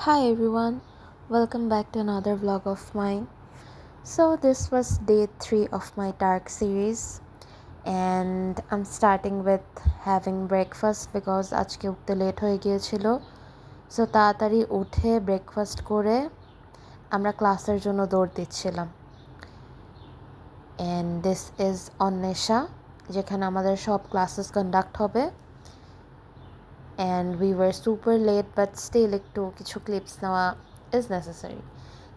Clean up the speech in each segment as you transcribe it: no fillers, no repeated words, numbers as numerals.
Hi everyone, welcome back to another vlog of mine. So, this was day 3 of my dark series, and I'm starting with having breakfast because আজকে উঠতে late হয়ে গিয়েছিল. So তাড়াতাড়ি উঠে breakfast করে আমরা ক্লাসের জন্য দৌড় দিচ্ছিলাম. And this is অন্বেষা, যেখানে আমাদের সব ক্লাসেস কন্ডাক্ট হবে. And we were super late, but still একটু কিছু ক্লিপস নেওয়া is necessary.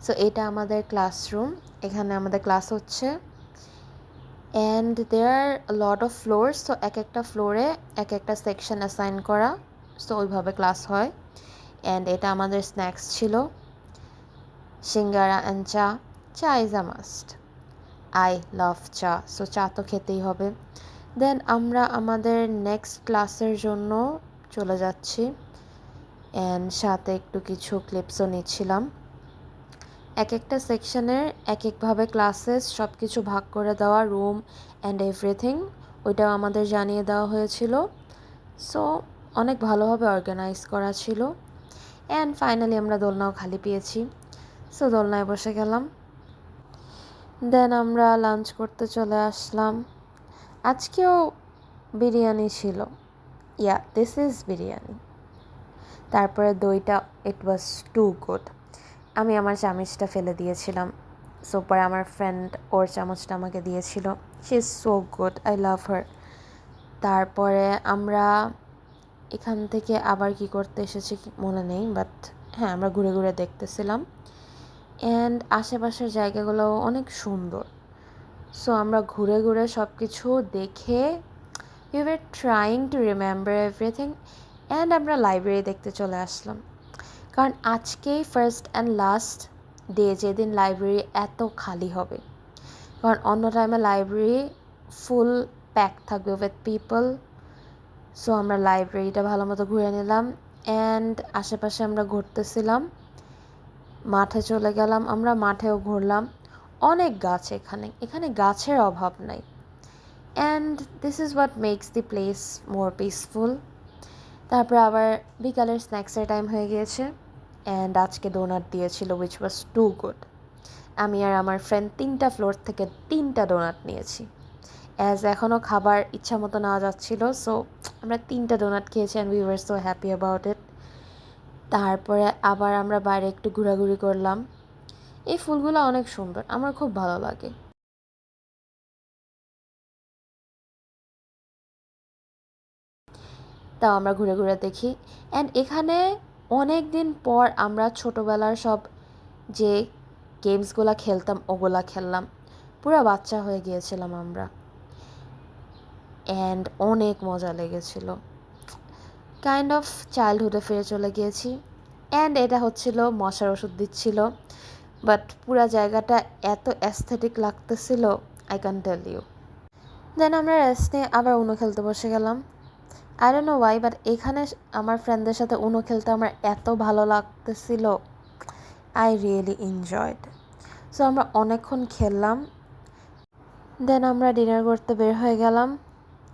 সো এটা আমাদের ক্লাসরুম, এখানে আমাদের ক্লাস হচ্ছে. And there are a lot of floors, so এক একটা ফ্লোরে এক একটা সেকশন অ্যাসাইন করা, সো ওইভাবে ক্লাস হয়. অ্যান্ড এটা আমাদের স্ন্যাক্স ছিল, singara and cha. Cha is a must, I love cha, so চা তো খেতেই হবে. দেন আমরা আমাদের নেক্সট ক্লাসের জন্য চলে যাচ্ছি, অ্যান্ড সাথে একটু কিছু ক্লিপসও নিচ্ছিলাম. এক একটা সেকশনের এক একভাবে ক্লাসেস সব কিছু ভাগ করে দেওয়া, রুম অ্যান্ড এভরিথিং, ওইটাও আমাদের জানিয়ে দেওয়া হয়েছিল. সো অনেক ভালোভাবে অর্গানাইজ করা ছিল. অ্যান্ড ফাইনালি আমরা দোলনাও খালি পেয়েছি, সো দোলনায় বসে গেলাম. দেন আমরা লাঞ্চ করতে চলে আসলাম. আজকেও বিরিয়ানি ছিল, দিস ইজ বিরিয়ানি. তারপরে দইটা, ইট ওয়াজ টু গুড. আমি আমার চামচটা ফেলে দিয়েছিলাম, সো পরে আমার ফ্রেন্ড ওর চামচটা আমাকে দিয়েছিল. She is so good, I love her. তারপরে আমরা এখান থেকে আবার কি করতে এসেছি মনে নেই, বাট হ্যাঁ, আমরা ঘুরে ঘুরে দেখতেছিলাম. অ্যান্ড আশেপাশের জায়গাগুলো অনেক সুন্দর. সো আমরা ঘুরে ঘুরে সব কিছু দেখে we were trying to remember everything, and আমরা লাইব্রেরি দেখতে চলে আসলাম. কারণ আজকেই ফার্স্ট অ্যান্ড লাস্ট ডে যেদিন লাইব্রেরি এত খালি হবে, কারণ অন্য টাইমে লাইব্রেরি ফুল প্যাক থাকবে উইথ পিপল. সো আমরা লাইব্রেরিটা ভালো মতো ঘুরে নিলাম. অ্যান্ড আশেপাশে আমরা ঘুরতেছিলাম, মাঠে চলে গেলাম, আমরা মাঠেও ঘুরলাম. অনেক গাছ, এখানে গাছের অভাব নাই. And this is what makes the place more peaceful. তারপরে আবার বিকালের স্ন্যাক্সের টাইম হয়ে গিয়েছে, অ্যান্ড আজকে ডোনাট দিয়েছিল, উইচ ওয়াজ টু গুড. আমি আর আমার ফ্রেন্ড 3টা ফ্লোর থেকে 3টা ডোনাট নিয়েছি, অ্যাজ এখনও খাবার ইচ্ছা মতো নেওয়া যাচ্ছিলো. সো আমরা 3টা ডোনাট খেয়েছি, and we were so happy about it. তারপরে আবার আমরা বাইরে একটু ঘোরাঘুরি করলাম. এই ফুলগুলো অনেক সুন্দর, আমার খুব ভালো লাগে. তাও আমরা ঘুরে ঘুরে দেখি. অ্যান্ড এখানে অনেক দিন পর আমরা ছোটোবেলার সব যে গেমসগুলো খেলতাম ওগুলা খেললাম. পুরো বাচ্চা হয়ে গিয়েছিলাম আমরা, অ্যান্ড অনেক মজা লেগেছিল. কাইন্ড অফ চাইল্ডহুডে ফিরে চলে গিয়েছি. অ্যান্ড এটা হচ্ছিল মশার ওষুধ দিচ্ছিল, বাট পুরা জায়গাটা এত অ্যাস্থেটিক লাগতেছিল, আই ক্যান টেল ইউ. দেন আমরা রেস্ট নিয়ে আবার উনো খেলতে বসে গেলাম. I don't know Y, but এখানে আমার ফ্রেন্ডদের সাথে উনো খেলতে আমার এত ভালো লাগতেছিল, আই রিয়েলি এনজয়েড. সো আমরা অনেকক্ষণ খেললাম. দেন আমরা ডিনার করতে বের হয়ে গেলাম,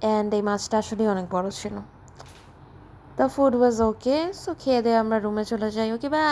অ্যান্ড এই মাছটা আসলেই অনেক বড় ছিল. The food was okay, so খেয়ে দিয়ে আমরা রুমে চলে যাই. ওকে, বাই.